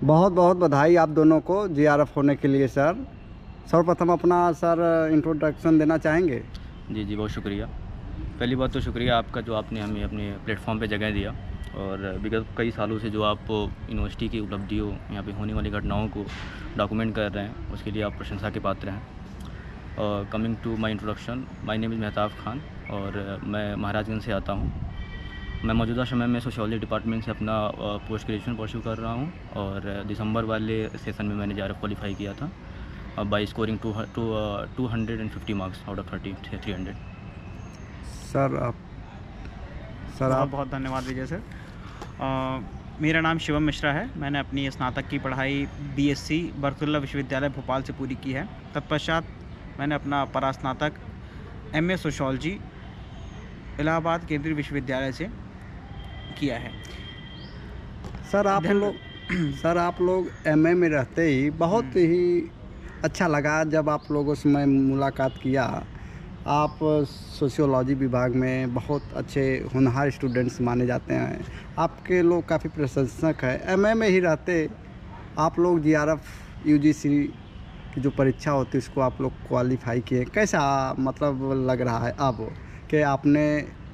बहुत बहुत बधाई आप दोनों को जीआरएफ होने के लिए सर। सर्वप्रथम अपना सर इंट्रोडक्शन देना चाहेंगे? जी जी, बहुत शुक्रिया। पहली बात तो शुक्रिया आपका जो आपने हमें अपने प्लेटफॉर्म पे जगह दिया, और विगत कई सालों से जो आप यूनिवर्सिटी की उपलब्धियों, यहाँ पे होने वाली घटनाओं को डॉक्यूमेंट कर रहे हैं, उसके लिए आप प्रशंसा के पात्र हैं। Coming to my introduction, my name is Mehtab Khan और मैं महाराजगंज से आता हूँ। मैं मौजूदा समय में सोशियोलॉजी डिपार्टमेंट से अपना पोस्ट ग्रेजुएशन परस्यू कर रहा हूँ, और दिसंबर वाले सेशन में मैंने जीआरएफ क्वालिफाई किया था by scoring 250 marks out of 300। Sir आप बहुत बहुत धन्यवाद विजय सर। मेरा नाम शिवम मिश्रा है। मैंने अपनी स्नातक की पढ़ाई बीएससी बरकतुल्ला विश्वविद्यालय भोपाल से पूरी की है। तत्पश्चात मैंने अपना परास्नातक एमए सोशियोलॉजी इलाहाबाद केंद्रीय विश्वविद्यालय से किया है। सर आप लोग एमए में रहते ही बहुत ही अच्छा लगा जब आप लोगों से मैं मुलाकात किया। आप सोशियोलॉजी विभाग में बहुत अच्छे होनहार स्टूडेंट्स माने जाते हैं। आपके लोग काफ़ी प्रशंसक हैं। एमए में ही रहते आप लोग जीआरएफ यूजीसी की जो परीक्षा होती है उसको आप लोग क्वालिफाई किए। कैसा मतलब लग रहा है अब कि आपने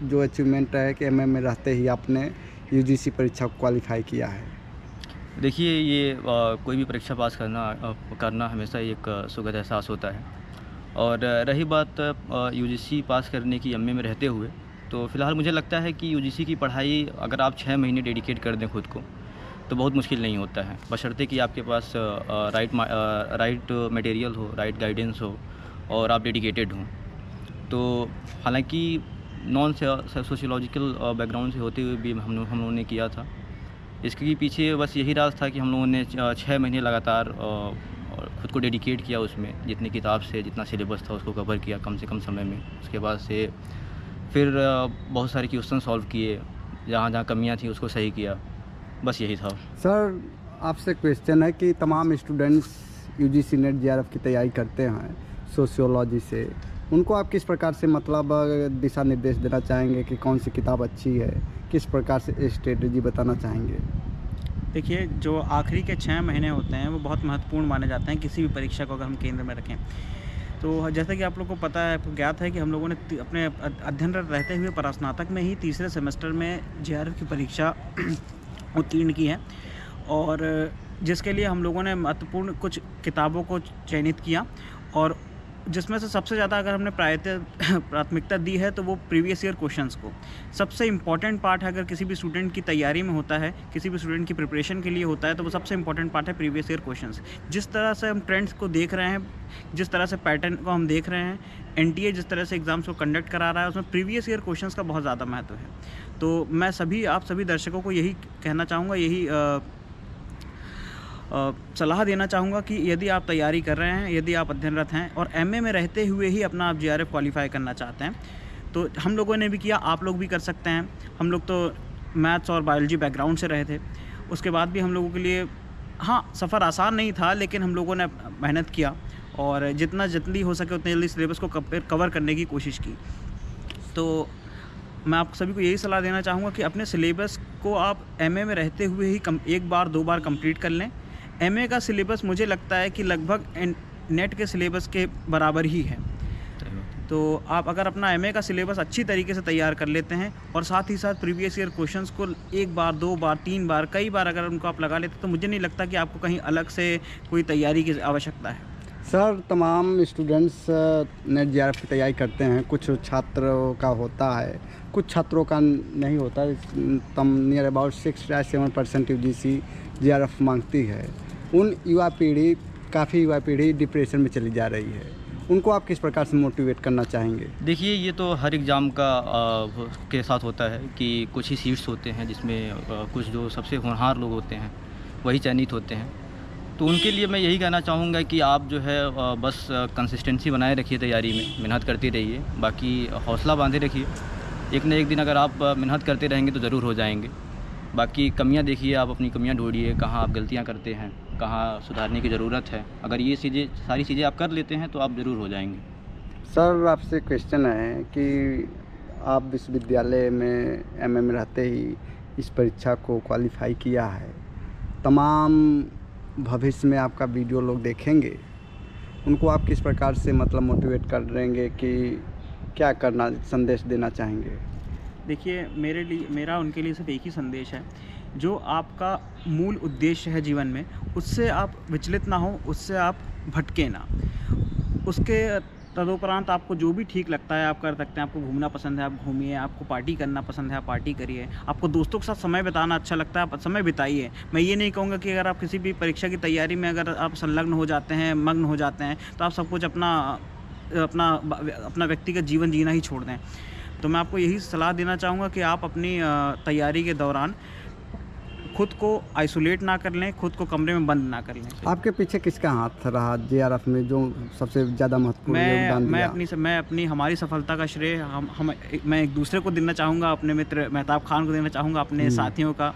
जो अचीवमेंट है कि एमए में रहते ही आपने यूजीसी परीक्षा को क्वालिफाई किया है? देखिए, ये कोई भी परीक्षा पास करना हमेशा एक सुखद एहसास होता है। और रही बात यूजीसी पास करने की एमए में रहते हुए, तो फ़िलहाल मुझे लगता है कि यूजीसी की पढ़ाई अगर आप 6 महीने डेडिकेट कर दें खुद को, तो बहुत मुश्किल नहीं होता है, बशर्ते कि आपके पास राइट मटेरियल हो, राइट गाइडेंस हो और आप डेडिकेटेड हों। तो हालांकि नॉन सोशियोलॉजिकल बैकग्राउंड से होते हुए भी हम लोगों ने किया था। इसके पीछे बस यही राज था कि हम लोगों ने 6 महीने लगातार खुद को डेडिकेट किया उसमें, जितनी किताब से जितना सिलेबस था उसको कवर किया कम से कम समय में। उसके बाद से फिर बहुत सारे क्वेश्चन सॉल्व किए, जहाँ जहाँ कमियाँ थी उसको सही किया, बस यही था। सर आपसे क्वेश्चन है कि तमाम स्टूडेंट्स यूजीसी नेट जीआरएफ की तैयारी करते हैं सोशियोलॉजी से, उनको आप किस प्रकार से मतलब दिशा निर्देश देना चाहेंगे कि कौन सी किताब अच्छी है, किस प्रकार से स्ट्रेटजी बताना चाहेंगे? देखिए, जो आखिरी के 6 महीने होते हैं वो बहुत महत्वपूर्ण माने जाते हैं किसी भी परीक्षा को अगर हम केंद्र में रखें। तो जैसा कि आप लोग को पता है, आपको ज्ञात है कि हम लोगों ने अपने अध्ययनरत रहते हुए परास्नातक में ही तीसरे सेमेस्टर में जीआरएफ की परीक्षा उत्तीर्ण की है, और जिसके लिए हम लोगों ने महत्वपूर्ण कुछ किताबों को चयनित किया, और जिसमें से सबसे ज़्यादा अगर हमने प्राथमिकता दी है तो वो प्रीवियस ईयर क्वेश्चंस को। सबसे इम्पॉर्टेंट पार्ट है, अगर किसी भी स्टूडेंट की तैयारी में होता है, किसी भी स्टूडेंट की प्रिपरेशन के लिए होता है, तो वो सबसे इम्पॉर्टेंट पार्ट है प्रीवियस ईयर क्वेश्चंस। जिस तरह से हम ट्रेंड्स को देख रहे हैं, जिस तरह से पैटर्न को हम देख रहे हैं, एनटीए जिस तरह से एग्ज़ाम्स को कंडक्ट करा रहा है, उसमें प्रीवियस ईयर क्वेश्चंस का बहुत ज़्यादा महत्व है। तो मैं आप सभी दर्शकों को यही कहना चाहूँगा, यही सलाह देना चाहूँगा कि यदि आप तैयारी कर रहे हैं, यदि आप अध्ययनरत हैं और एमए में रहते हुए ही अपना आप जीआरएफ क्वालिफाई करना चाहते हैं, तो हम लोगों ने भी किया, आप लोग भी कर सकते हैं। हम लोग तो मैथ्स और बायोलॉजी बैकग्राउंड से रहे थे, उसके बाद भी हम लोगों के लिए सफ़र आसान नहीं था, लेकिन हम लोगों ने मेहनत किया और जितना जल्दी हो सके उतनी जल्दी सिलेबस को कवर करने की कोशिश की। तो मैं आप सभी को यही सलाह देना चाहूँगा कि अपने सिलेबस को आप एमए में रहते हुए ही एक बार 2 बार कंप्लीट कर लें। एमए का सिलेबस मुझे लगता है कि लगभग नेट के सिलेबस के बराबर ही है। तो आप अगर अपना एमए का सिलेबस अच्छी तरीके से तैयार कर लेते हैं और साथ ही साथ प्रीवियस ईयर क्वेश्चंस को 1 बार 2 बार 3 बार कई बार अगर उनको आप लगा लेते हैं, तो मुझे नहीं लगता कि आपको कहीं अलग से कोई तैयारी की आवश्यकता है। सर तमाम स्टूडेंट्स नेट जीआरएफ की तैयारी करते हैं, कुछ छात्रों का होता है, कुछ छात्रों का नहीं होता। नियर अबाउट 6 या 7% यूजीसी जीआरएफ मांगती है। काफ़ी युवा पीढ़ी डिप्रेशन में चली जा रही है, उनको आप किस प्रकार से मोटिवेट करना चाहेंगे? देखिए, ये तो हर एग्ज़ाम के साथ होता है कि कुछ ही सीट्स होते हैं जिसमें कुछ जो सबसे होनहार लोग होते हैं वही चयनित होते हैं। तो उनके लिए मैं यही कहना चाहूँगा कि आप जो है बस कंसिस्टेंसी बनाए रखिए, तैयारी में मेहनत करते रहिए, बाकी हौसला बांधे रखिए। एक न एक दिन अगर आप मेहनत करते रहेंगे तो ज़रूर हो जाएंगे। बाकी कमियां देखिए, आप अपनी कमियां ढूंढिए, कहाँ आप गलतियां करते हैं, कहाँ सुधारने की ज़रूरत है। अगर ये सारी चीज़ें आप कर लेते हैं तो आप ज़रूर हो जाएंगे। सर आपसे क्वेश्चन है कि आप विश्वविद्यालय में एमए में रहते ही इस परीक्षा को क्वालिफाई किया है, तमाम भविष्य में आपका वीडियो लोग देखेंगे, उनको आप किस प्रकार से मतलब मोटिवेट कर देंगे कि क्या करना, संदेश देना चाहेंगे? देखिए, मेरा उनके लिए सिर्फ एक ही संदेश है, जो आपका मूल उद्देश्य है जीवन में, उससे आप विचलित ना हो, उससे आप भटके ना। उसके तदुपरांत आपको जो भी ठीक लगता है आप कर सकते हैं। आपको घूमना पसंद है, आप घूमिए। आपको पार्टी करना पसंद है, आप पार्टी करिए। आपको दोस्तों के साथ समय बिताना अच्छा लगता है, आप समय बिताइए। मैं ये नहीं कहूँगा कि अगर आप किसी भी परीक्षा की तैयारी में अगर आप संलग्न हो जाते हैं, मग्न हो जाते हैं, तो आप सब कुछ अपना व्यक्तिगत जीवन जीना ही छोड़ दें। तो मैं आपको यही सलाह देना चाहूँगा कि आप अपनी तैयारी के दौरान खुद को आइसोलेट ना कर लें, खुद को कमरे में बंद ना कर लें। आपके पीछे किसका हाथ रहा जेआरएफ में, जो सबसे ज़्यादा महत्वपूर्ण योगदान दिया? हमारी सफलता का श्रेय मैं एक दूसरे को देना चाहूँगा, अपने मित्र मेहताब खान को देना चाहूँगा, अपने साथियों का।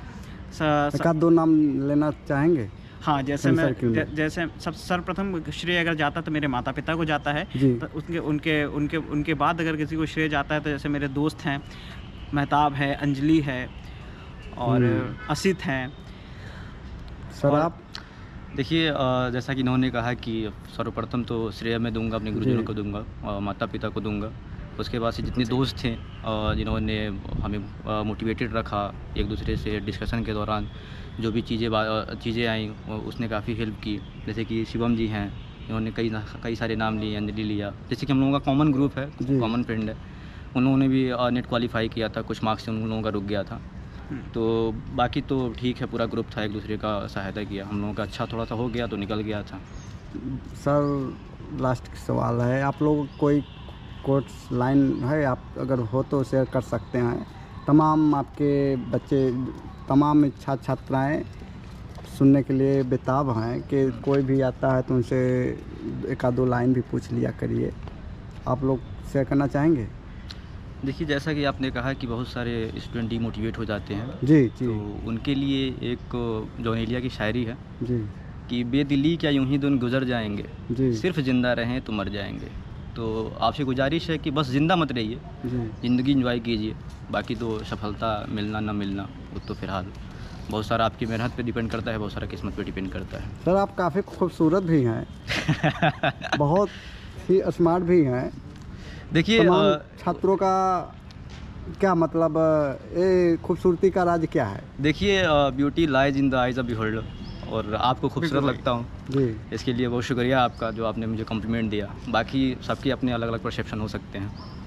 एक आध दो नाम लेना चाहेंगे? हाँ, जैसे सब सर्वप्रथम श्रेय अगर जाता तो मेरे माता पिता को जाता है। तो उनके बाद अगर किसी को श्रेय जाता है तो जैसे मेरे दोस्त हैं, मेहताब है, अंजलि है और असित हैं। सर आप देखिए, जैसा कि इन्होंने कहा कि सर्वप्रथम तो श्रेय मैं दूंगा अपने गुरुजनों को दूंगा, माता पिता को दूंगा। उसके बाद से जितने दोस्त थे जिन्होंने हमें मोटिवेटेड रखा, एक दूसरे से डिस्कशन के दौरान जो भी चीज़ें आई उसने काफ़ी हेल्प की। जैसे कि शिवम जी हैं, इन्होंने कई सारे नाम लिए, अंजलि लिया। जैसे कि हम लोगों का कॉमन ग्रुप है, कॉमन फ्रेंड है, उन्होंने भी नेट क्वालिफाई किया था, कुछ मार्क्स से उन लोगों का रुक गया था। तो बाकी तो ठीक है, पूरा ग्रुप था, एक दूसरे का सहायता किया। हम लोगों का अच्छा थोड़ा सा हो गया तो निकल गया था। सर लास्ट सवाल है, आप लोग कोई कोट्स लाइन है, आप अगर हो तो शेयर कर सकते हैं? तमाम आपके बच्चे, तमाम छात्राएं सुनने के लिए बेताब हैं कि कोई भी आता है तो उनसे एक आध दो लाइन भी पूछ लिया करिए। आप लोग शेयर करना चाहेंगे? देखिए, जैसा कि आपने कहा कि बहुत सारे स्टूडेंट डीमोटिवेट हो जाते हैं जी। तो उनके लिए एक जॉन एलिया की शायरी है जी कि बेदिली क्या यूं ही दिन गुजर जाएंगे, जी सिर्फ जिंदा रहें तो मर जाएंगे। तो आपसे गुजारिश है कि बस ज़िंदा मत रहिए, ज़िंदगी एंजॉय कीजिए। बाकी तो सफलता मिलना ना मिलना वो तो फिलहाल बहुत सारा आपकी मेहनत पे डिपेंड करता है, बहुत सारा किस्मत पे डिपेंड करता है। सर आप काफ़ी खूबसूरत भी हैं, बहुत ही स्मार्ट भी हैं। देखिए, छात्रों का क्या मतलब, ये खूबसूरती का राज क्या है? देखिए, beauty lies in the eyes of beholder, और आपको खूबसूरत लगता हूँ जी। इसके लिए बहुत शुक्रिया आपका जो आपने मुझे कम्प्लीमेंट दिया। बाकी सबके अपने अलग अलग परसेप्शन हो सकते हैं।